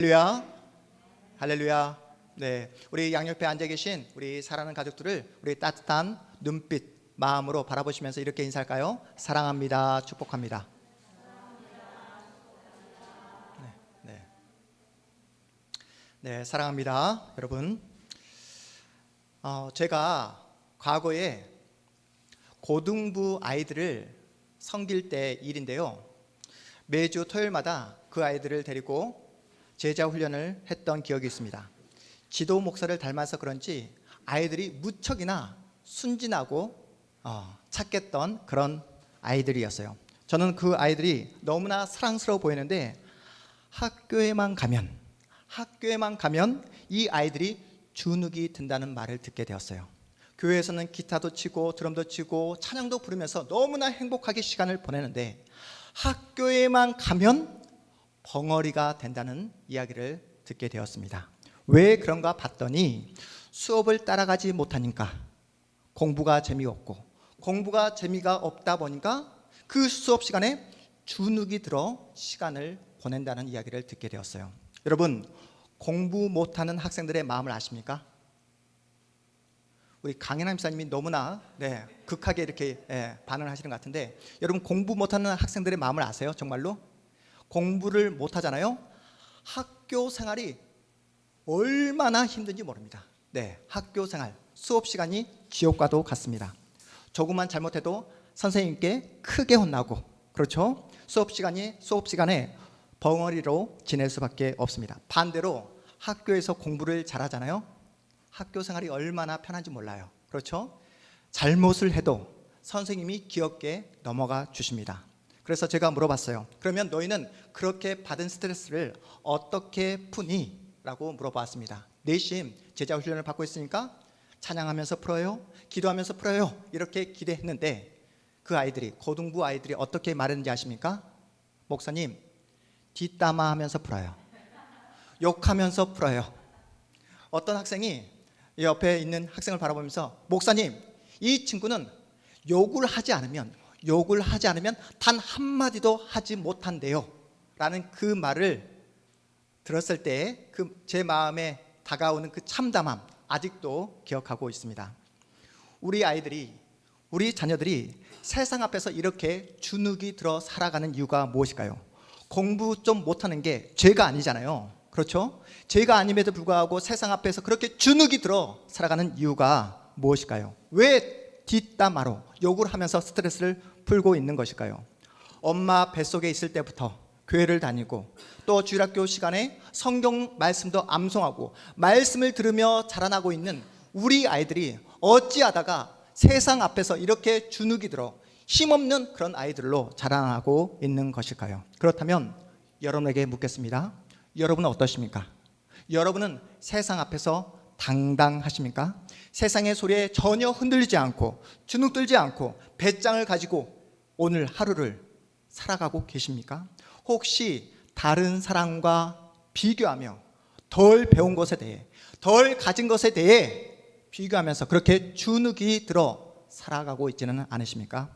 할렐루야, 할렐루야. 네, 우리 양옆에 앉아 계신 우리 사랑하는 가족들을 우리 따뜻한 눈빛, 마음으로 바라보시면서 이렇게 인사할까요? 사랑합니다, 축복합니다. 네, 네, 사랑합니다, 여러분. 제가 과거에 고등부 아이들을 섬길 때 일인데요. 매주 토요일마다 그 아이들을 데리고 제자 훈련을 했던 기억이 있습니다. 지도 목사를 닮아서 그런지 아이들이 무척이나 순진하고 착했던 그런 아이들이었어요. 저는 그 아이들이 너무나 사랑스러워 보이는데 학교에만 가면 이 아이들이 주눅이 든다는 말을 듣게 되었어요. 교회에서는 기타도 치고 드럼도 치고 찬양도 부르면서 너무나 행복하게 시간을 보내는데 학교에만 가면 벙어리가 된다는 이야기를 듣게 되었습니다. 왜 그런가 봤더니 수업을 따라가지 못하니까 공부가 재미없고, 공부가 재미가 없다 보니까 그 수업 시간에 주눅이 들어 시간을 보낸다는 이야기를 듣게 되었어요. 여러분, 공부 못하는 학생들의 마음을 아십니까? 우리 강현아 목사님이 너무나 극하게 이렇게 반응을 하시는 것 같은데, 여러분 공부 못하는 학생들의 마음을 아세요? 정말로? 공부를 못하잖아요. 학교 생활이 얼마나 힘든지 모릅니다. 학교 생활, 수업 시간이 지옥과도 같습니다. 조금만 잘못해도 선생님께 크게 혼나고, 그렇죠? 수업 시간에 벙어리로 지낼 수밖에 없습니다. 반대로 학교에서 공부를 잘하잖아요. 학교 생활이 얼마나 편한지 몰라요. 그렇죠? 잘못을 해도 선생님이 귀엽게 넘어가 주십니다. 그래서 제가 물어봤어요. 그러면 너희는 그렇게 받은 스트레스를 어떻게 푸니? 라고 물어봤습니다. 내심 제자 훈련을 받고 있으니까 찬양하면서 풀어요, 기도하면서 풀어요, 이렇게 기대했는데 그 아이들이, 고등부 아이들이 어떻게 말했는지 아십니까? 목사님, 뒷담화 하면서 풀어요, 욕하면서 풀어요. 어떤 학생이 옆에 있는 학생을 바라보면서, 목사님, 이 친구는 욕을 하지 않으면 단 한마디도 하지 못한대요 라는 그 말을 들었을 때 제 마음에 다가오는 그 참담함 아직도 기억하고 있습니다. 우리 아이들이, 우리 자녀들이 세상 앞에서 이렇게 주눅이 들어 살아가는 이유가 무엇일까요? 공부 좀 못하는 게 죄가 아니잖아요. 그렇죠? 죄가 아님에도 불구하고 세상 앞에서 그렇게 주눅이 들어 살아가는 이유가 무엇일까요? 왜 뒷담화로 욕을 하면서 스트레스를 풀고 있는 것일까요? 엄마 뱃속에 있을 때부터 교회를 다니고 또 주일학교 시간에 성경 말씀도 암송하고 말씀을 들으며 자라나고 있는 우리 아이들이 어찌하다가 세상 앞에서 이렇게 주눅이 들어 힘없는 그런 아이들로 자라나고 있는 것일까요? 그렇다면 여러분에게 묻겠습니다. 여러분은 어떠십니까? 여러분은 세상 앞에서 당당하십니까? 세상의 소리에 전혀 흔들리지 않고 주눅 들지 않고 배짱을 가지고 오늘 하루를 살아가고 계십니까? 혹시 다른 사람과 비교하며 덜 배운 것에 대해, 덜 가진 것에 대해 비교하면서 그렇게 주눅이 들어 살아가고 있지는 않으십니까?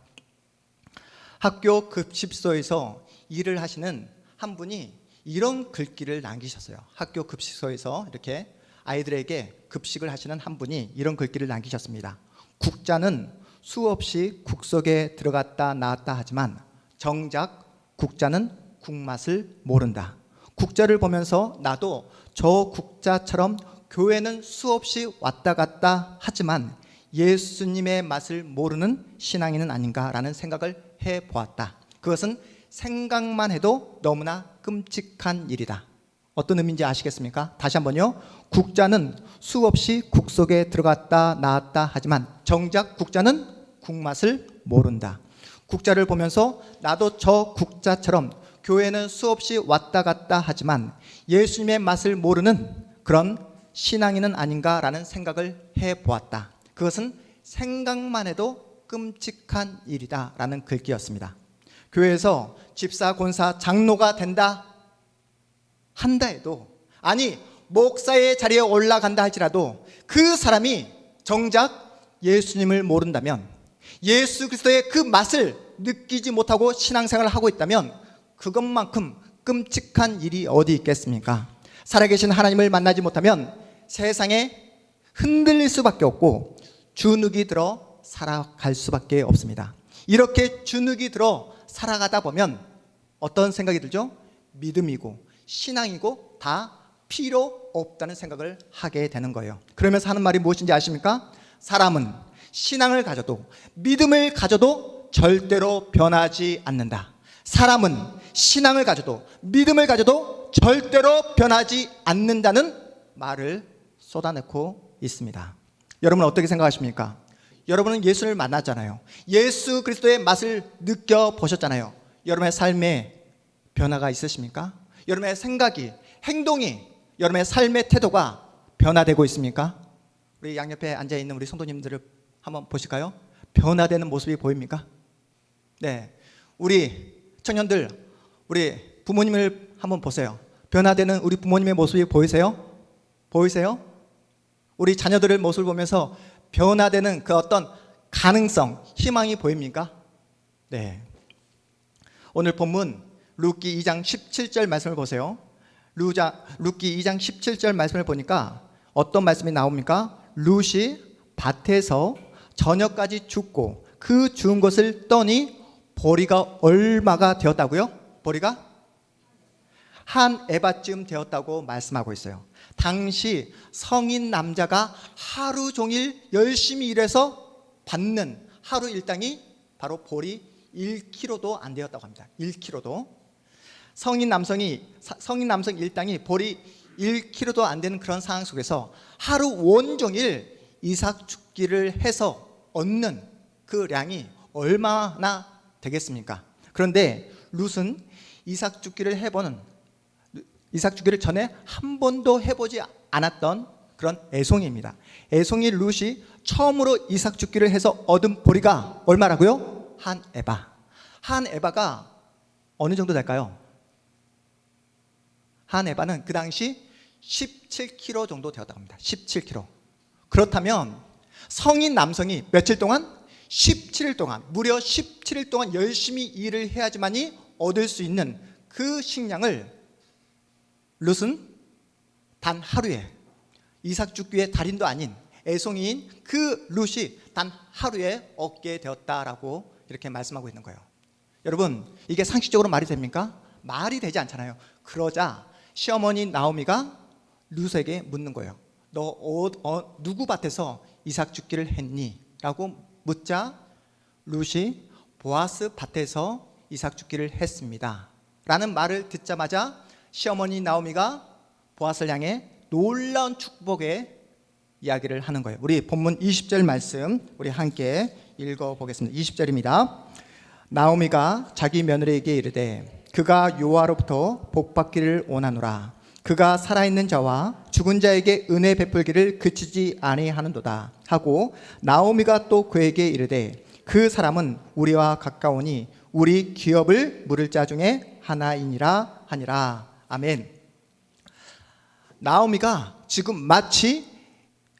학교 급식소에서 일을 하시는 한 분이 이런 글귀를 남기셨어요. 학교 급식소에서 이렇게 아이들에게 급식을 하시는 한 분이 이런 글귀를 남기셨습니다. 국자는 수없이 국 속에 들어갔다 나왔다 하지만 정작 국자는 국맛을 모른다. 국자를 보면서 나도 저 국자처럼 교회는 수없이 왔다 갔다 하지만 예수님의 맛을 모르는 신앙인은 아닌가라는 생각을 해보았다. 그것은 생각만 해도 너무나 끔찍한 일이다. 어떤 의미인지 아시겠습니까? 다시 한번요. 국자는 수없이 국 속에 들어갔다 나왔다 하지만 정작 국자는 국맛을 모른다. 국자를 보면서 나도 저 국자처럼 교회는 수없이 왔다 갔다 하지만 예수님의 맛을 모르는 그런 신앙인은 아닌가라는 생각을 해보았다. 그것은 생각만 해도 끔찍한 일이다 라는 글귀였습니다. 교회에서 집사, 권사, 장로가 된다 한다 해도, 아니 목사의 자리에 올라간다 할지라도 그 사람이 정작 예수님을 모른다면, 예수 그리스도의 그 맛을 느끼지 못하고 신앙생활을 하고 있다면 그것만큼 끔찍한 일이 어디 있겠습니까? 살아계신 하나님을 만나지 못하면 세상에 흔들릴 수밖에 없고 주눅이 들어 살아갈 수밖에 없습니다. 이렇게 주눅이 들어 살아가다 보면 어떤 생각이 들죠? 믿음이고 신앙이고 다 필요 없다는 생각을 하게 되는 거예요. 그러면서 하는 말이 무엇인지 아십니까? 사람은 신앙을 가져도 믿음을 가져도 절대로 변하지 않는다. 사람은 신앙을 가져도 믿음을 가져도 절대로 변하지 않는다는 말을 쏟아내고 있습니다. 여러분은 어떻게 생각하십니까? 여러분은 예수를 만났잖아요. 예수 그리스도의 맛을 느껴보셨잖아요. 여러분의 삶에 변화가 있으십니까? 여러분의 생각이, 행동이, 여러분의 삶의 태도가 변화되고 있습니까? 우리 양옆에 앉아있는 우리 성도님들을 한번 보실까요? 변화되는 모습이 보입니까? 네, 우리 청년들, 우리 부모님을 한번 보세요. 변화되는 우리 부모님의 모습이 보이세요? 보이세요? 우리 자녀들의 모습을 보면서 변화되는 그 어떤 가능성, 희망이 보입니까? 네. 오늘 본문 룻기 2장 17절 말씀을 보세요. 룻기 2장 17절 말씀을 보니까 어떤 말씀이 나옵니까? 룻이 밭에서 저녁까지 죽고 그 죽은 것을 떠니 보리가 얼마가 되었다고요? 보리가 한 에바쯤 되었다고 말씀하고 있어요. 당시 성인 남자가 하루 종일 열심히 일해서 받는 하루 일당이 바로 보리 1kg도 안 되었다고 합니다. 1kg도. 성인 남성 일당이 보리 1kg도 안 되는 그런 상황 속에서 하루 온종일 이삭 죽기를 해서 얻는 그 량이 얼마나 되겠습니까? 그런데 룻은 이삭 죽기를 전에 한 번도 해보지 않았던 그런 애송이입니다. 애송이 룻이 처음으로 이삭 죽기를 해서 얻은 보리가 얼마라고요? 한 에바. 한 에바가 어느 정도 될까요? 한 에바는 그 당시 17kg 정도 되었다고 합니다. 17kg. 그렇다면 성인 남성이 며칠 동안? 17일 동안, 무려 17일 동안 열심히 일을 해야지만이 얻을 수 있는 그 식량을 룻은 단 하루에, 이삭 죽기의 달인도 아닌 애송이인 그 룻이 단 하루에 얻게 되었다라고 이렇게 말씀하고 있는 거예요. 여러분, 이게 상식적으로 말이 됩니까? 말이 되지 않잖아요. 그러자 시어머니 나오미가 룻에게 묻는 거예요. 너 누구 밭에서 이삭 죽기를 했니? 라고 묻자 룻이 보아스 밭에서 이삭 죽기를 했습니다 라는 말을 듣자마자 시어머니 나오미가 보아스를 향해 놀라운 축복의 이야기를 하는 거예요. 우리 본문 20절 말씀 우리 함께 읽어보겠습니다. 20절입니다. 나오미가 자기 며느리에게 이르되 그가 여호와로부터 복받기를 원하노라. 그가 살아있는 자와 죽은 자에게 은혜 베풀기를 그치지 아니하는도다 하고 나오미가 또 그에게 이르되 그 사람은 우리와 가까우니 우리 기업을 물을 자 중에 하나이니라 하니라. 아멘. 나오미가 지금 마치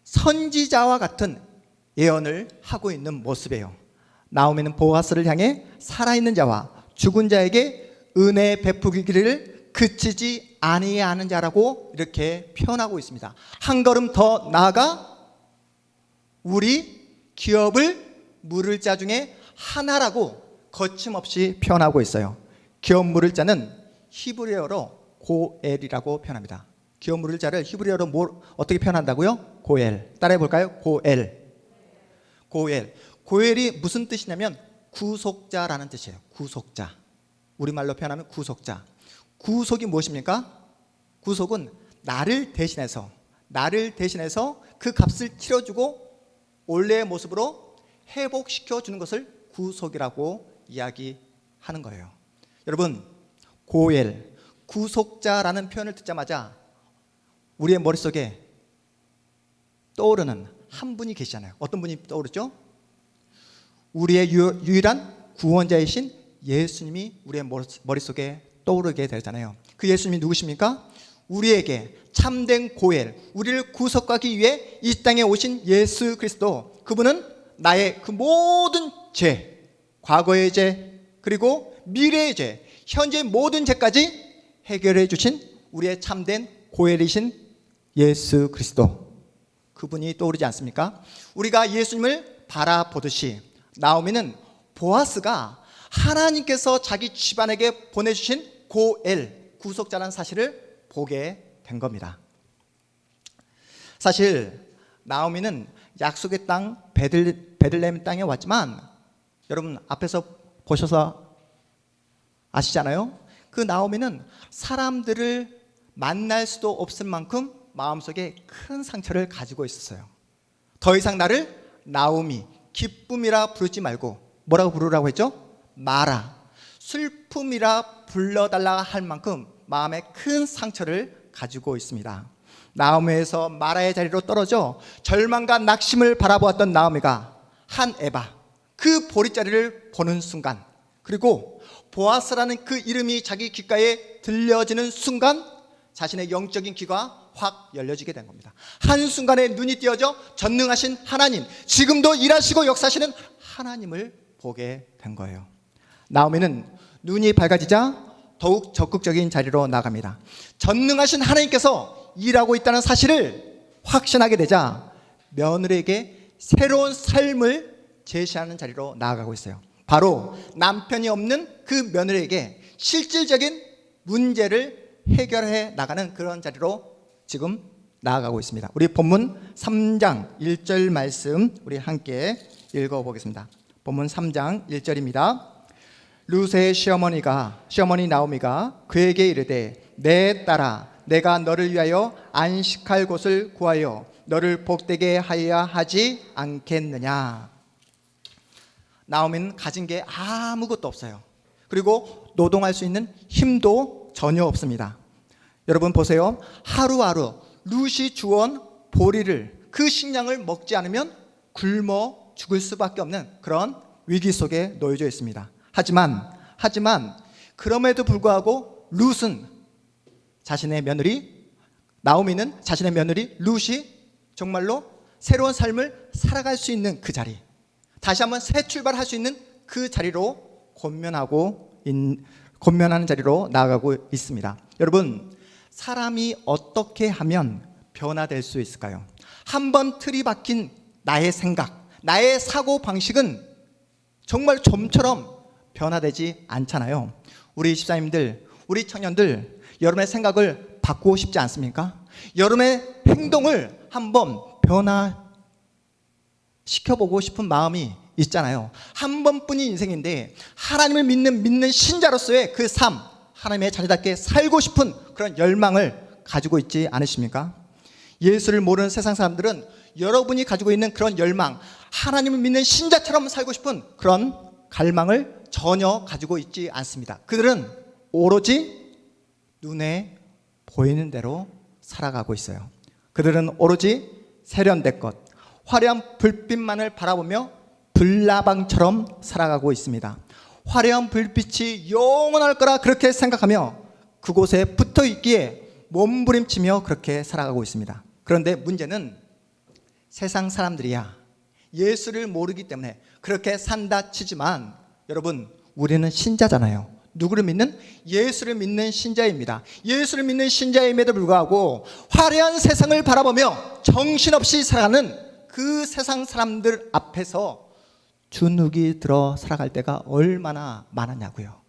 선지자와 같은 예언을 하고 있는 모습이에요. 나오미는 보아스를 향해 살아있는 자와 죽은 자에게 은혜 베푸기를 그치지 아니하는 자라고 이렇게 표현하고 있습니다. 한 걸음 더 나아가 우리 기업을 물을 자 중에 하나라고 거침없이 표현하고 있어요. 기업 물을 자는 히브리어로 고엘이라고 표현합니다. 기업 물을 자를 히브리어로 어떻게 표현한다고요? 고엘. 따라해 볼까요? 고엘. 고엘. 고엘이 무슨 뜻이냐면 구속자라는 뜻이에요. 구속자. 우리말로 표현하면 구속자. 구속이 무엇입니까? 구속은 나를 대신해서 그 값을 치러주고 원래의 모습으로 회복시켜 주는 것을 구속이라고 이야기하는 거예요. 여러분, 고엘, 구속자라는 표현을 듣자마자 우리의 머릿속에 떠오르는 한 분이 계시잖아요. 어떤 분이 떠오르죠? 우리의 유일한 구원자이신 예수님이 우리의 머릿속에 떠오르게 되잖아요. 그 예수님이 누구십니까? 우리에게 참된 고엘, 우리를 구속하기 위해 이 땅에 오신 예수 그리스도. 그분은 나의 그 모든 죄, 과거의 죄, 그리고 미래의 죄, 현재의 모든 죄까지 해결해 주신 우리의 참된 고엘이신 예수 그리스도, 그분이 떠오르지 않습니까? 우리가 예수님을 바라보듯이 나오미는 보아스가 하나님께서 자기 집안에게 보내주신 고엘, 구속자라는 사실을 보게 된 겁니다. 사실 나오미는 약속의 땅 베들레헴 땅에 왔지만, 여러분 앞에서 보셔서 아시잖아요. 그 나오미는 사람들을 만날 수도 없을 만큼 마음속에 큰 상처를 가지고 있었어요. 더 이상 나를 나오미, 기쁨이라 부르지 말고 뭐라고 부르라고 했죠? 마라, 슬픔이라 불러달라 할 만큼 마음에 큰 상처를 가지고 있습니다. 나오미에서 마라의 자리로 떨어져 절망과 낙심을 바라보았던 나오미가 한 에바, 그 보릿자리를 보는 순간, 그리고 보아스라는 그 이름이 자기 귓가에 들려지는 순간 자신의 영적인 귀가 확 열려지게 된 겁니다. 한순간에 눈이 띄어져 전능하신 하나님, 지금도 일하시고 역사하시는 하나님을 보게 된 거예요. 나오미는 눈이 밝아지자 더욱 적극적인 자리로 나갑니다. 전능하신 하나님께서 일하고 있다는 사실을 확신하게 되자 며느리에게 새로운 삶을 제시하는 자리로 나아가고 있어요. 바로 남편이 없는 그 며느리에게 실질적인 문제를 해결해 나가는 그런 자리로 지금 나아가고 있습니다. 우리 본문 3장 1절 말씀 우리 함께 읽어보겠습니다. 본문 3장 1절입니다. 룻의 시어머니 나오미가 그에게 이르되 내 딸아, 내가 너를 위하여 안식할 곳을 구하여 너를 복되게 하여야 하지 않겠느냐. 나오미는 가진 게 아무것도 없어요. 그리고 노동할 수 있는 힘도 전혀 없습니다. 여러분 보세요. 하루하루 룻이 주온 보리를, 그 식량을 먹지 않으면 굶어 죽을 수밖에 없는 그런 위기 속에 놓여져 있습니다. 하지만 그럼에도 불구하고 룻은 자신의 며느리, 나오미는 자신의 며느리 룻이 정말로 새로운 삶을 살아갈 수 있는 그 자리, 다시 한번 새 출발할 수 있는 그 자리로 권면하는 자리로 나아가고 있습니다. 여러분, 사람이 어떻게 하면 변화될 수 있을까요? 한번 틀이 박힌 나의 생각, 나의 사고 방식은 정말 좀처럼 변화되지 않잖아요. 우리 집사님들, 우리 청년들, 여러분의 생각을 바꾸고 싶지 않습니까? 여러분의 행동을 한번 변화시켜보고 싶은 마음이 있잖아요. 한 번뿐인 인생인데 하나님을 믿는 신자로서의 그 삶, 하나님의 자녀답게 살고 싶은 그런 열망을 가지고 있지 않으십니까? 예수를 모르는 세상 사람들은 여러분이 가지고 있는 그런 열망, 하나님을 믿는 신자처럼 살고 싶은 그런 갈망을 전혀 가지고 있지 않습니다. 그들은 오로지 눈에 보이는 대로 살아가고 있어요. 그들은 오로지 세련된 것, 화려한 불빛만을 바라보며 불나방처럼 살아가고 있습니다. 화려한 불빛이 영원할 거라 그렇게 생각하며 그곳에 붙어 있기에 몸부림치며 그렇게 살아가고 있습니다. 그런데 문제는 세상 사람들이야 예수를 모르기 때문에 그렇게 산다 치지만, 여러분, 우리는 신자잖아요. 누구를 믿는? 예수를 믿는 신자입니다. 예수를 믿는 신자임에도 불구하고 화려한 세상을 바라보며 정신없이 살아가는 그 세상 사람들 앞에서 주눅이 들어 살아갈 때가 얼마나 많았냐고요.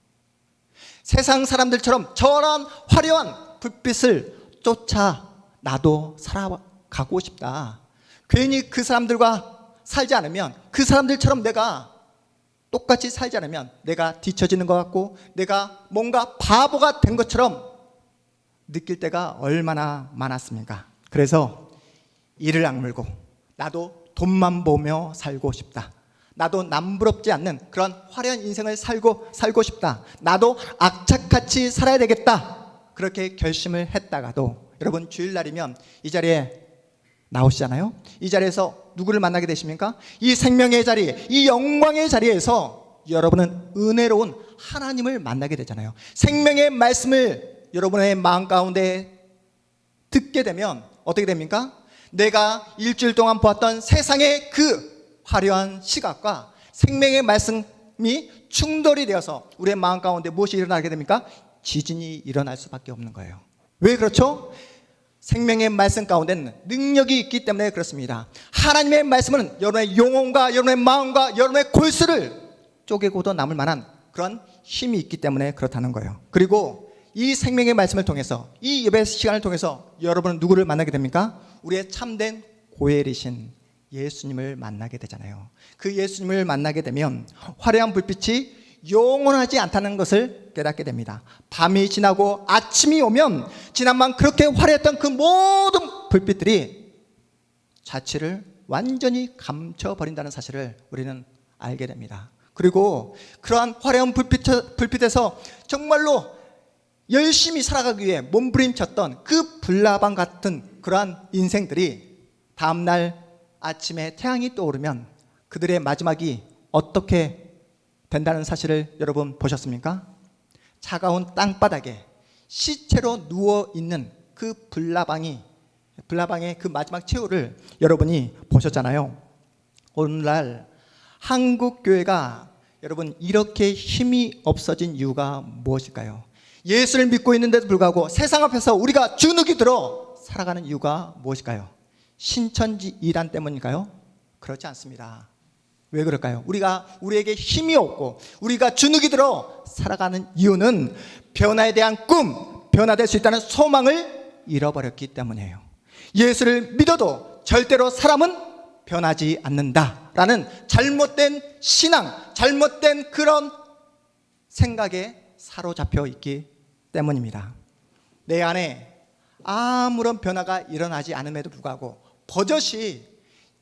세상 사람들처럼 저런 화려한 불빛을 쫓아 나도 살아가고 싶다. 괜히 그 사람들과 살지 않으면, 그 사람들처럼 내가 똑같이 살지 않으면 내가 뒤처지는 것 같고 내가 뭔가 바보가 된 것처럼 느낄 때가 얼마나 많았습니까? 그래서 이를 악물고 나도 돈만 보며 살고 싶다. 나도 남부럽지 않는 그런 화려한 인생을 살고 싶다. 나도 악착같이 살아야 되겠다. 그렇게 결심을 했다가도 여러분 주일날이면 이 자리에 나오시잖아요. 이 자리에서 누구를 만나게 되십니까? 이 생명의 자리, 이 영광의 자리에서 여러분은 은혜로운 하나님을 만나게 되잖아요. 생명의 말씀을 여러분의 마음 가운데 듣게 되면 어떻게 됩니까? 내가 일주일 동안 보았던 세상의 그 화려한 시각과 생명의 말씀이 충돌이 되어서 우리의 마음 가운데 무엇이 일어나게 됩니까? 지진이 일어날 수밖에 없는 거예요. 왜 그렇죠? 생명의 말씀 가운데는 능력이 있기 때문에 그렇습니다. 하나님의 말씀은 여러분의 영혼과 여러분의 마음과 여러분의 골수를 쪼개고도 남을 만한 그런 힘이 있기 때문에 그렇다는 거예요. 그리고 이 생명의 말씀을 통해서, 이 예배 시간을 통해서 여러분은 누구를 만나게 됩니까? 우리의 참된 고엘이신 예수님을 만나게 되잖아요. 그 예수님을 만나게 되면 화려한 불빛이 영원하지 않다는 것을 깨닫게 됩니다. 밤이 지나고 아침이 오면 지난밤 그렇게 화려했던 그 모든 불빛들이 자취를 완전히 감춰버린다는 사실을 우리는 알게 됩니다. 그리고 그러한 화려한 불빛에서 정말로 열심히 살아가기 위해 몸부림쳤던 그 불나방 같은 그러한 인생들이 다음날 아침에 태양이 떠오르면 그들의 마지막이 어떻게 된다는 사실을 여러분 보셨습니까? 차가운 땅바닥에 시체로 누워있는 그 불나방의 그 마지막 최후를 여러분이 보셨잖아요. 오늘날 한국교회가 여러분 이렇게 힘이 없어진 이유가 무엇일까요? 예수를 믿고 있는데도 불구하고 세상 앞에서 우리가 주눅이 들어 살아가는 이유가 무엇일까요? 신천지 이단 때문일까요? 그렇지 않습니다. 왜 그럴까요? 우리에게 힘이 없고 우리가 주눅이 들어 살아가는 이유는 변화에 대한 꿈, 변화될 수 있다는 소망을 잃어버렸기 때문이에요. 예수를 믿어도 절대로 사람은 변하지 않는다라는 잘못된 신앙, 잘못된 그런 생각에 사로잡혀 있기 때문입니다. 내 안에 아무런 변화가 일어나지 않음에도 불구하고 버젓이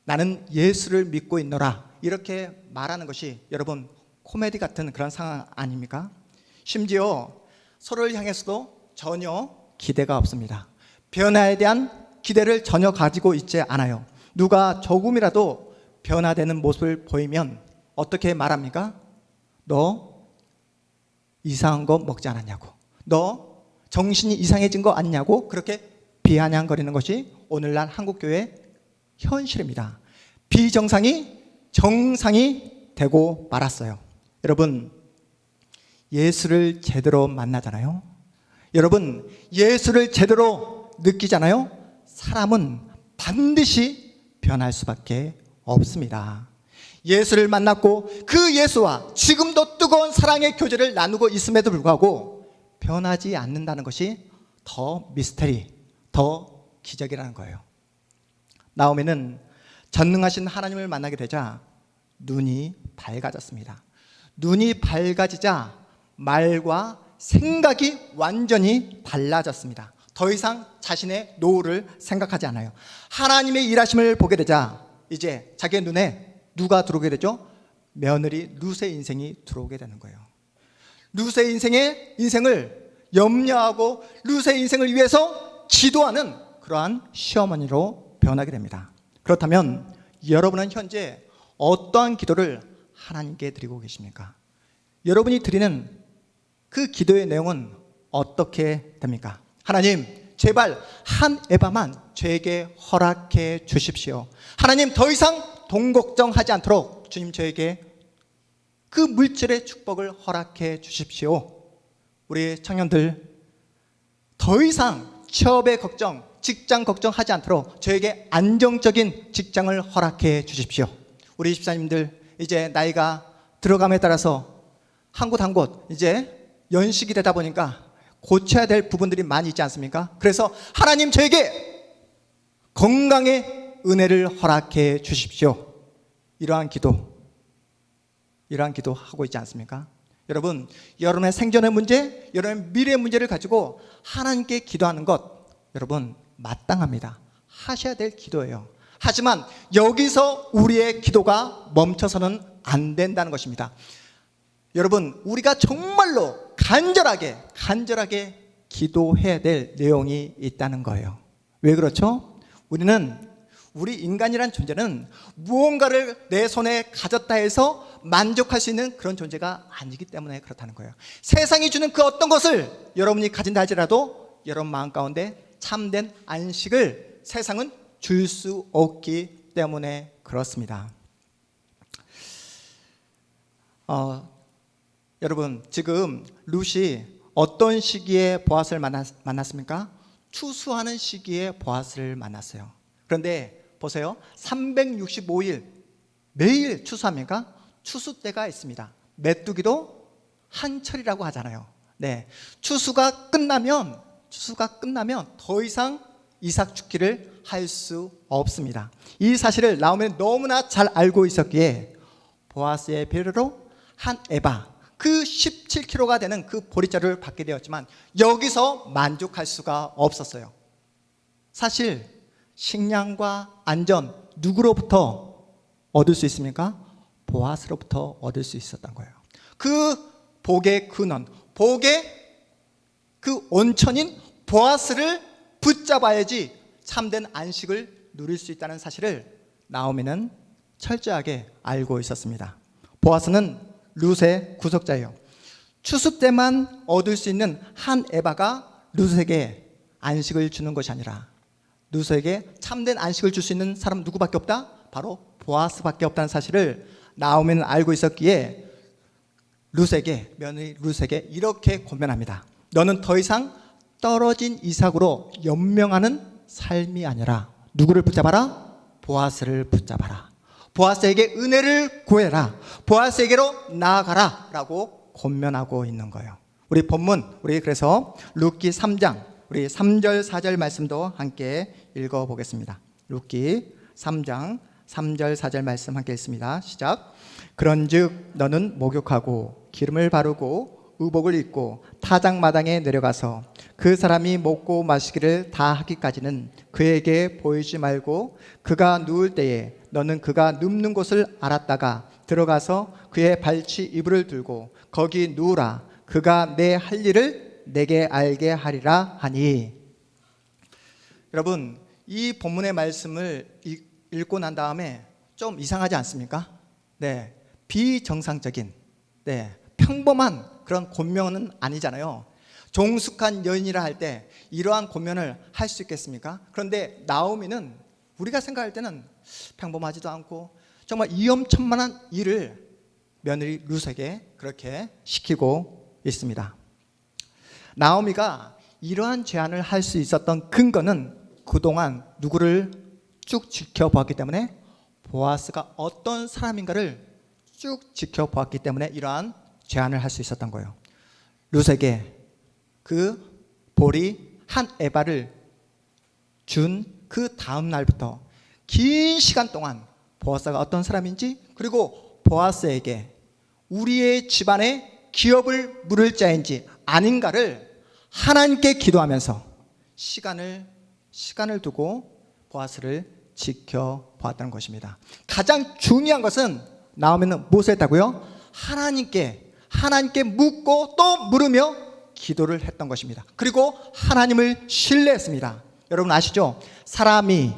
나는 예수를 믿고 있노라 이렇게 말하는 것이 여러분 코미디 같은 그런 상황 아닙니까? 심지어 서로를 향해서도 전혀 기대가 없습니다. 변화에 대한 기대를 전혀 가지고 있지 않아요. 누가 조금이라도 변화되는 모습을 보이면 어떻게 말합니까? 너 이상한 거 먹지 않았냐고, 너 정신이 이상해진 거 아니냐고 그렇게 비아냥거리는 것이 오늘날 한국교회의 현실입니다. 비정상이 정상이 되고 말았어요. 여러분 예수를 제대로 만나잖아요. 여러분 예수를 제대로 느끼잖아요. 사람은 반드시 변할 수밖에 없습니다. 예수를 만났고 그 예수와 지금도 뜨거운 사랑의 교제를 나누고 있음에도 불구하고 변하지 않는다는 것이 더 미스터리, 더 기적이라는 거예요. 나오미는 전능하신 하나님을 만나게 되자 눈이 밝아졌습니다. 눈이 밝아지자 말과 생각이 완전히 달라졌습니다. 더 이상 자신의 노후를 생각하지 않아요. 하나님의 일하심을 보게 되자 이제 자기의 눈에 누가 들어오게 되죠? 며느리 룻의 인생이 들어오게 되는 거예요. 룻의 인생을 염려하고 룻의 인생을 위해서 기도하는 그러한 시어머니로 변하게 됩니다. 그렇다면 여러분은 현재 어떠한 기도를 하나님께 드리고 계십니까? 여러분이 드리는 그 기도의 내용은 어떻게 됩니까? 하나님, 제발 한 에바만 저에게 허락해 주십시오. 하나님, 더 이상 돈 걱정하지 않도록 주님 저에게 그 물질의 축복을 허락해 주십시오. 우리 청년들 더 이상 취업의 걱정, 직장 걱정하지 않도록 저에게 안정적인 직장을 허락해 주십시오. 우리 집사님들 이제 나이가 들어감에 따라서 한 곳 한 곳 이제 연식이 되다 보니까 고쳐야 될 부분들이 많이 있지 않습니까? 그래서 하나님 저에게 건강의 은혜를 허락해 주십시오. 이러한 기도 하고 있지 않습니까? 여러분, 여러분의 생존의 문제, 여러분의 미래의 문제를 가지고 하나님께 기도하는 것 여러분 마땅합니다. 하셔야 될 기도예요. 하지만 여기서 우리의 기도가 멈춰서는 안 된다는 것입니다. 여러분, 우리가 정말로 간절하게 기도해야 될 내용이 있다는 거예요. 왜 그렇죠? 우리 인간이란 존재는 무언가를 내 손에 가졌다 해서 만족할 수 있는 그런 존재가 아니기 때문에 그렇다는 거예요. 세상이 주는 그 어떤 것을 여러분이 가진다 할지라도 여러분 마음 가운데 참된 안식을 세상은 줄 수 없기 때문에 그렇습니다. 여러분, 지금 룻이 어떤 시기에 보아스를 만났습니까? 추수하는 시기에 보아스를 만났어요. 그런데 보세요. 365일 매일 추수합니까? 추수 때가 있습니다. 메뚜기도 한철이라고 하잖아요. 네, 추수가 끝나면 더 이상 이삭 죽기를 할 수 없습니다. 이 사실을 나오미 너무나 잘 알고 있었기에 보아스의 배려로 한 에바, 그 17kg가 되는 그 보리자루를 받게 되었지만 여기서 만족할 수가 없었어요. 사실 식량과 안전 누구로부터 얻을 수 있습니까? 보아스로부터 얻을 수 있었던 거예요. 그 복의 근원, 복의 그 온천인 보아스를 붙잡아야지 참된 안식을 누릴 수 있다는 사실을 나오미는 철저하게 알고 있었습니다. 보아스는 룻의 구속자예요. 추수 때만 얻을 수 있는 한 에바가 룻에게 안식을 주는 것이 아니라 룻에게 참된 안식을 줄 수 있는 사람 누구밖에 없다? 바로 보아스밖에 없다는 사실을 나오미는 알고 있었기에 며느리 룻에게 이렇게 권면합니다. 너는 더 이상 떨어진 이삭으로 연명하는 삶이 아니라 누구를 붙잡아라? 보아스를 붙잡아라. 보아스에게 은혜를 구해라. 보아스에게로 나아가라 라고 권면하고 있는 거예요. 우리 본문, 우리 그래서 룻기 3장 우리 3절 4절 말씀도 함께 읽어보겠습니다. 룻기 3장 3절 4절 말씀 함께 읽습니다. 시작. 그런즉 너는 목욕하고 기름을 바르고 의복을 입고 타작마당에 내려가서 그 사람이 먹고 마시기를 다 하기까지는 그에게 보이지 말고 그가 누울 때에 너는 그가 눕는 곳을 알았다가 들어가서 그의 발치 이불을 들고 거기 누우라. 그가 내 할 일을 내게 알게 하리라 하니. 여러분, 이 본문의 말씀을 읽고 난 다음에 좀 이상하지 않습니까? 네, 비정상적인, 평범한 그런 권면은 아니잖아요. 종숙한 여인이라 할 때 이러한 권면을 할 수 있겠습니까? 그런데 나오미는 우리가 생각할 때는 평범하지도 않고 정말 위험천만한 일을 며느리 룻에게 그렇게 시키고 있습니다. 나오미가 이러한 제안을 할 수 있었던 근거는 그동안 누구를 쭉 지켜보았기 때문에 보아스가 어떤 사람인가를 쭉 지켜보았기 때문에 이러한 제안을 할 수 있었던 거예요. 룻에게 그 보리 한 에바를 준 그 다음 날부터 긴 시간 동안 보아스가 어떤 사람인지, 그리고 보아스에게 우리의 집안에 기업을 물을 자인지 아닌가를 하나님께 기도하면서 시간을 두고 보아스를 지켜보았다는 것입니다. 가장 중요한 것은 나오미는 무엇을 했다고요? 하나님께 묻고 또 물으며 기도를 했던 것입니다. 그리고 하나님을 신뢰했습니다. 여러분 아시죠? 사람이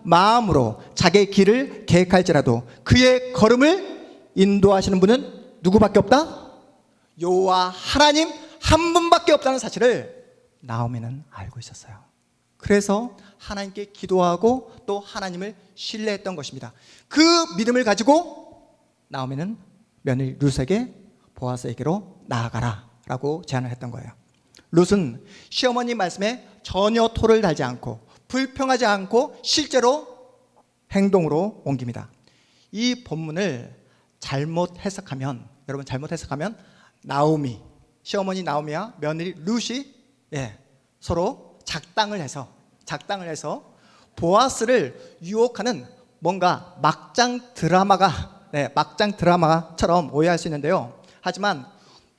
마음으로 자기의 길을 계획할지라도 그의 걸음을 인도하시는 분은 누구밖에 없다? 여호와 하나님 한 분밖에 없다는 사실을 나오미는 알고 있었어요. 그래서 하나님께 기도하고 또 하나님을 신뢰했던 것입니다. 그 믿음을 가지고 나오미는 며느리 룻에게 보아스에게로 나아가라 라고 제안을 했던 거예요. 룻은 시어머니 말씀에 전혀 토를 달지 않고 불평하지 않고 실제로 행동으로 옮깁니다. 이 본문을 잘못 해석하면 나오미, 시어머니 나오미와 며느리 룻이 서로 작당을 해서 보아스를 유혹하는 뭔가 막장 드라마처럼 오해할 수 있는데요. 하지만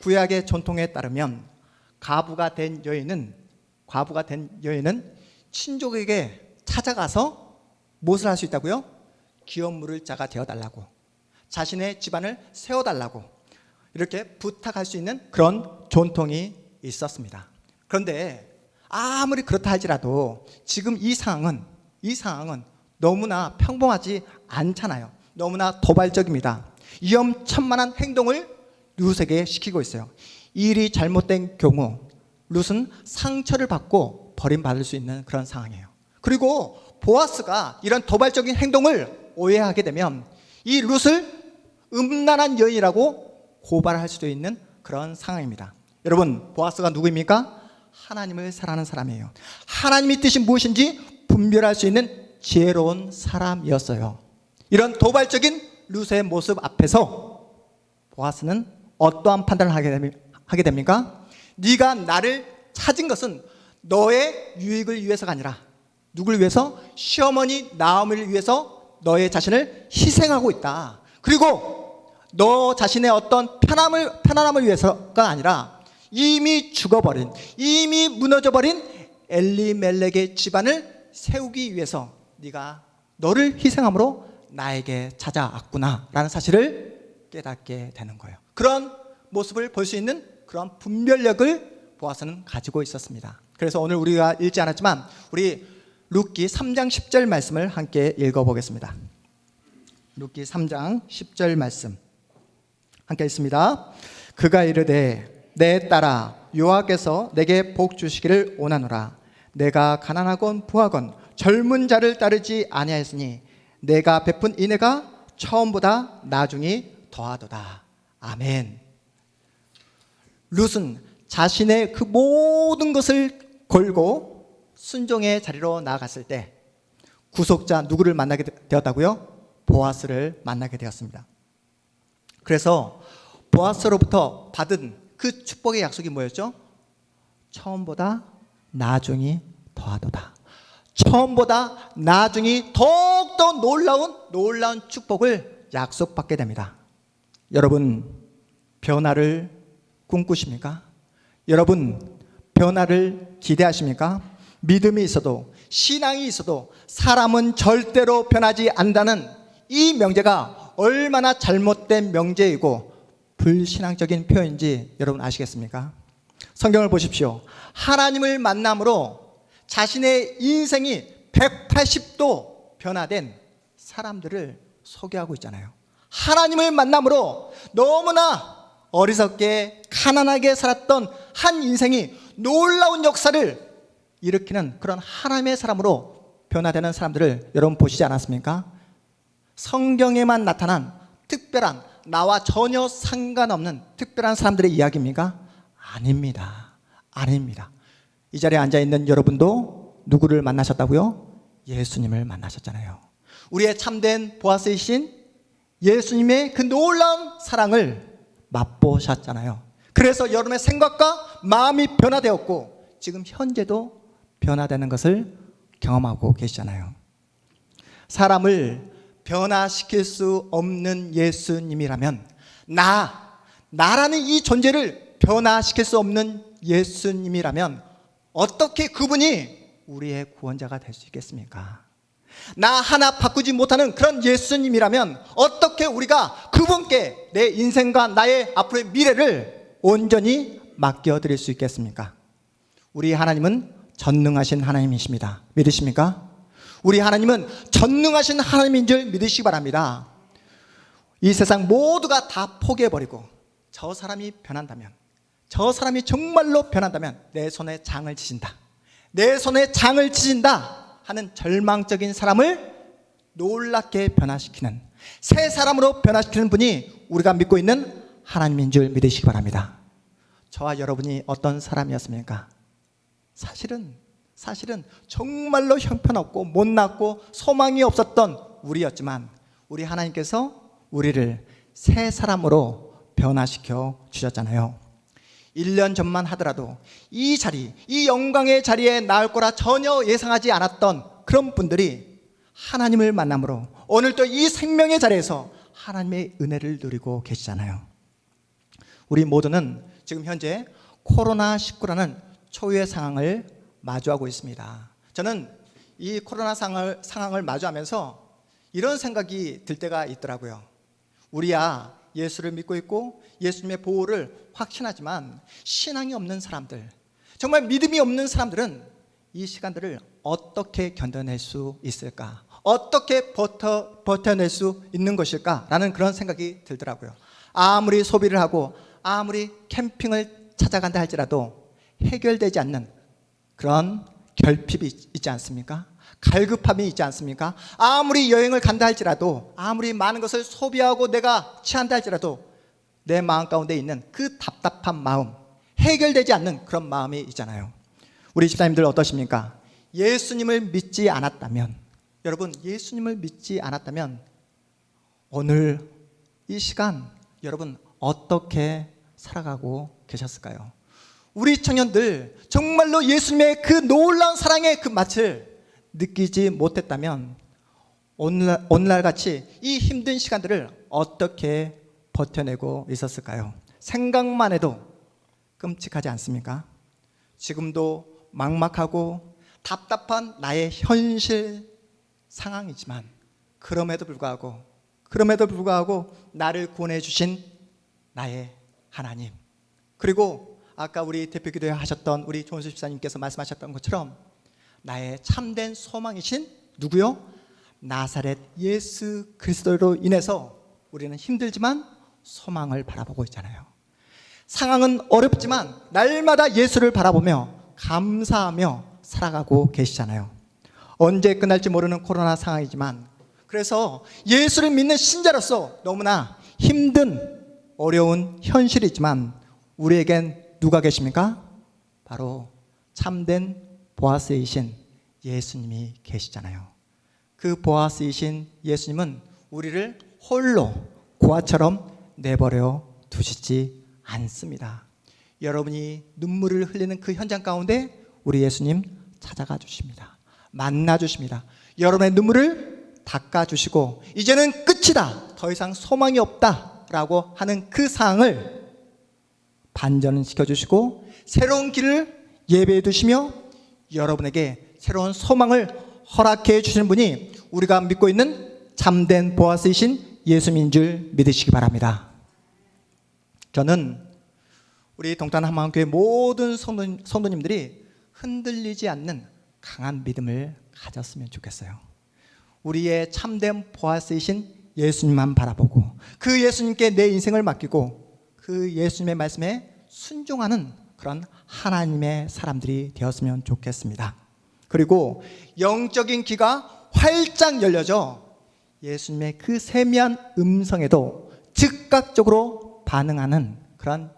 구약의 전통에 따르면 과부가 된 여인은 친족에게 찾아가서 무엇을 할 수 있다고요? 기업 물을 자가 되어달라고, 자신의 집안을 세워달라고 이렇게 부탁할 수 있는 그런 전통이 있었습니다. 그런데 아무리 그렇다 할지라도 지금 이 상황은 너무나 평범하지 않잖아요. 너무나 도발적입니다. 위험천만한 행동을 룻에게 시키고 있어요. 이 일이 잘못된 경우 룻은 상처를 받고 버림받을 수 있는 그런 상황이에요. 그리고 보아스가 이런 도발적인 행동을 오해하게 되면 이 룻을 음란한 여인이라고 고발할 수도 있는 그런 상황입니다. 여러분, 보아스가 누구입니까? 하나님을 사랑하는 사람이에요. 하나님의 뜻이 무엇인지 분별할 수 있는 지혜로운 사람이었어요. 이런 도발적인 룻의 모습 앞에서 보아스는 어떠한 판단을 하게 됩니까? 네가 나를 찾은 것은 너의 유익을 위해서가 아니라 누굴 위해서? 시어머니 나오미를 위해서 너의 자신을 희생하고 있다. 그리고 너 자신의 어떤 편안함을 위해서가 아니라 이미 죽어버린, 이미 무너져버린 엘리멜렉의 집안을 세우기 위해서 네가 너를 희생함으로 나에게 찾아왔구나 라는 사실을 깨닫게 되는 거예요. 그런 모습을 볼 수 있는 그런 분별력을 보아스는 가지고 있었습니다. 그래서 오늘 우리가 읽지 않았지만 우리 룻기 3장 10절 말씀을 함께 읽어보겠습니다. 룻기 3장 10절 말씀 함께 읽습니다. 그가 이르되 내 딸아 여호와께서 내게 복 주시기를 원하노라. 내가 가난하건 부하건 젊은 자를 따르지 아니하였으니 내가 베푼 인애가 처음보다 나중이 더하도다. 아멘. 룻은 자신의 그 모든 것을 걸고 순종의 자리로 나아갔을 때 구속자 누구를 만나게 되었다고요? 보아스를 만나게 되었습니다. 그래서 보아스로부터 받은 그 축복의 약속이 뭐였죠? 처음보다 나중이 더하도다. 처음보다 나중이 더욱더 놀라운 축복을 약속받게 됩니다. 여러분 변화를 꿈꾸십니까? 여러분 변화를 기대하십니까? 믿음이 있어도 신앙이 있어도 사람은 절대로 변하지 않는다는 이 명제가 얼마나 잘못된 명제이고 불신앙적인 표현인지 여러분 아시겠습니까? 성경을 보십시오. 하나님을 만남으로 자신의 인생이 180도 변화된 사람들을 소개하고 있잖아요. 하나님을 만남으로 너무나 어리석게 가난하게 살았던 한 인생이 놀라운 역사를 일으키는 그런 하나님의 사람으로 변화되는 사람들을 여러분 보시지 않았습니까? 성경에만 나타난 특별한 나와 전혀 상관없는 특별한 사람들의 이야기입니까? 아닙니다. 아닙니다. 이 자리에 앉아있는 여러분도 누구를 만나셨다고요? 예수님을 만나셨잖아요. 우리의 참된 보아스이신 예수님의 그 놀라운 사랑을 맛보셨잖아요. 그래서 여러분의 생각과 마음이 변화되었고 지금 현재도 변화되는 것을 경험하고 계시잖아요. 사람을 변화시킬 수 없는 예수님이라면 나라는 이 존재를 변화시킬 수 없는 예수님이라면 어떻게 그분이 우리의 구원자가 될 수 있겠습니까? 나 하나 바꾸지 못하는 그런 예수님이라면 어떻게 우리가 그분께 내 인생과 나의 앞으로의 미래를 온전히 맡겨드릴 수 있겠습니까? 우리 하나님은 전능하신 하나님이십니다. 믿으십니까? 우리 하나님은 전능하신 하나님인 줄 믿으시기 바랍니다. 이 세상 모두가 다 포기해버리고 저 사람이 변한다면, 저 사람이 정말로 변한다면 내 손에 장을 지진다, 내 손에 장을 지진다 하는 절망적인 사람을 놀랍게 변화시키는, 새 사람으로 변화시키는 분이 우리가 믿고 있는 하나님인 줄 믿으시기 바랍니다. 저와 여러분이 어떤 사람이었습니까? 사실은 정말로 형편없고 못났고 소망이 없었던 우리였지만 우리 하나님께서 우리를 새 사람으로 변화시켜 주셨잖아요. 1년 전만 하더라도 이 자리, 이 영광의 자리에 나올 거라 전혀 예상하지 않았던 그런 분들이 하나님을 만남으로 오늘 또 이 생명의 자리에서 하나님의 은혜를 누리고 계시잖아요. 우리 모두는 지금 현재 코로나19라는 초유의 상황을 마주하고 있습니다. 저는 이 코로나 상황을 마주하면서 이런 생각이 들 때가 있더라고요. 우리야 예수를 믿고 있고 예수님의 보호를 확신하지만 신앙이 없는 사람들, 정말 믿음이 없는 사람들은 이 시간들을 어떻게 견뎌낼 수 있을까? 어떻게 버텨낼 수 있는 것일까라는 그런 생각이 들더라고요. 아무리 소비를 하고 아무리 캠핑을 찾아간다 할지라도 해결되지 않는 그런 결핍이 있지 않습니까? 갈급함이 있지 않습니까? 아무리 여행을 간다 할지라도, 아무리 많은 것을 소비하고 내가 취한다 할지라도 내 마음 가운데 있는 그 답답한 마음, 해결되지 않는 그런 마음이 있잖아요. 우리 집사님들 어떠십니까? 예수님을 믿지 않았다면, 여러분 예수님을 믿지 않았다면 오늘 이 시간 여러분 어떻게 살아가고 계셨을까요? 우리 청년들 정말로 예수님의 그 놀라운 사랑의 그 맛을 느끼지 못했다면 오늘날 같이 이 힘든 시간들을 어떻게 버텨내고 있었을까요? 생각만 해도 끔찍하지 않습니까? 지금도 막막하고 답답한 나의 현실 상황이지만 그럼에도 불구하고 나를 구원해 주신 나의 하나님, 그리고 아까 우리 대표기도회 하셨던 우리 조은수 집사님께서 말씀하셨던 것처럼 나의 참된 소망이신 누구요? 나사렛 예수 그리스도로 인해서 우리는 힘들지만 소망을 바라보고 있잖아요. 상황은 어렵지만 날마다 예수를 바라보며 감사하며 살아가고 계시잖아요. 언제 끝날지 모르는 코로나 상황이지만, 그래서 예수를 믿는 신자로서 너무나 힘든 어려운 현실이지만 우리에겐 누가 계십니까? 바로 참된 보아스이신 예수님이 계시잖아요. 그 보아스이신 예수님은 우리를 홀로 고아처럼 내버려 두시지 않습니다. 여러분이 눈물을 흘리는 그 현장 가운데 우리 예수님 찾아가 주십니다. 만나 주십니다. 여러분의 눈물을 닦아 주시고 이제는 끝이다, 더 이상 소망이 없다 라고 하는 그 상황을 반전시켜 주시고 새로운 길을 예배해 두시며 여러분에게 새로운 소망을 허락해 주시는 분이 우리가 믿고 있는 참된 보아스이신 예수님인 줄 믿으시기 바랍니다. 저는 우리 동탄 한마음교회 모든 성도님들이 흔들리지 않는 강한 믿음을 가졌으면 좋겠어요. 우리의 참된 보아스이신 예수님만 바라보고 그 예수님께 내 인생을 맡기고 그 예수님의 말씀에 순종하는 그런 하나님의 사람들이 되었으면 좋겠습니다. 그리고 영적인 귀가 활짝 열려져 예수님의 그 세미한 음성에도 즉각적으로 반응하는 그런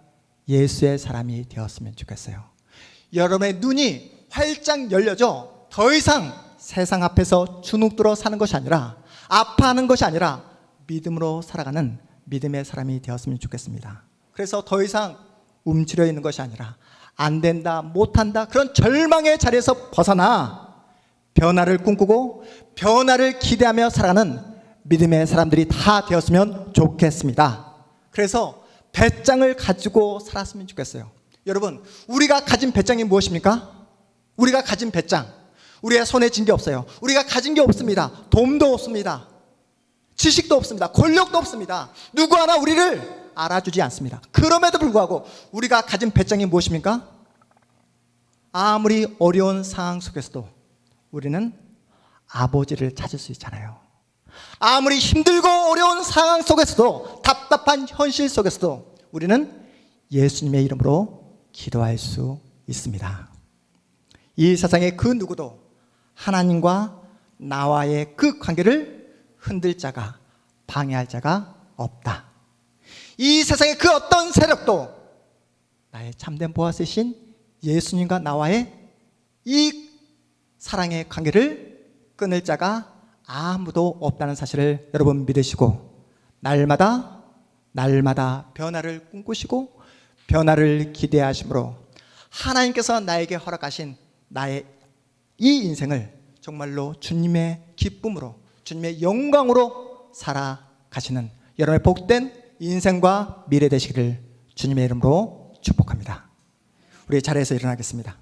예수의 사람이 되었으면 좋겠어요. 여러분의 눈이 활짝 열려져 더 이상 세상 앞에서 주눅들어 사는 것이 아니라, 아파하는 것이 아니라 믿음으로 살아가는 믿음의 사람이 되었으면 좋겠습니다. 그래서 더 이상 움츠려 있는 것이 아니라 안 된다, 못한다, 그런 절망의 자리에서 벗어나 변화를 꿈꾸고 변화를 기대하며 살아가는 믿음의 사람들이 다 되었으면 좋겠습니다. 그래서 배짱을 가지고 살았으면 좋겠어요. 여러분, 우리가 가진 배짱이 무엇입니까? 우리가 가진 배짱, 우리의 손에 쥔 게 없어요. 우리가 가진 게 없습니다. 돈도 없습니다. 지식도 없습니다. 권력도 없습니다. 누구 하나 우리를 알아주지 않습니다. 그럼에도 불구하고 우리가 가진 배짱이 무엇입니까? 아무리 어려운 상황 속에서도 우리는 아버지를 찾을 수 있잖아요. 아무리 힘들고 어려운 상황 속에서도, 답답한 현실 속에서도 우리는 예수님의 이름으로 기도할 수 있습니다. 이 세상의 그 누구도 하나님과 나와의 그 관계를 흔들 자가, 방해할 자가 없다. 이 세상의 그 어떤 세력도 나의 참된 보아스이신 예수님과 나와의 이 사랑의 관계를 끊을 자가 아무도 없다는 사실을 여러분 믿으시고 날마다 변화를 꿈꾸시고 변화를 기대하심으로 하나님께서 나에게 허락하신 나의 이 인생을 정말로 주님의 기쁨으로, 주님의 영광으로 살아가시는 여러분의 복된 인생과 미래 되시기를 주님의 이름으로 축복합니다. 우리 자리에서 일어나겠습니다.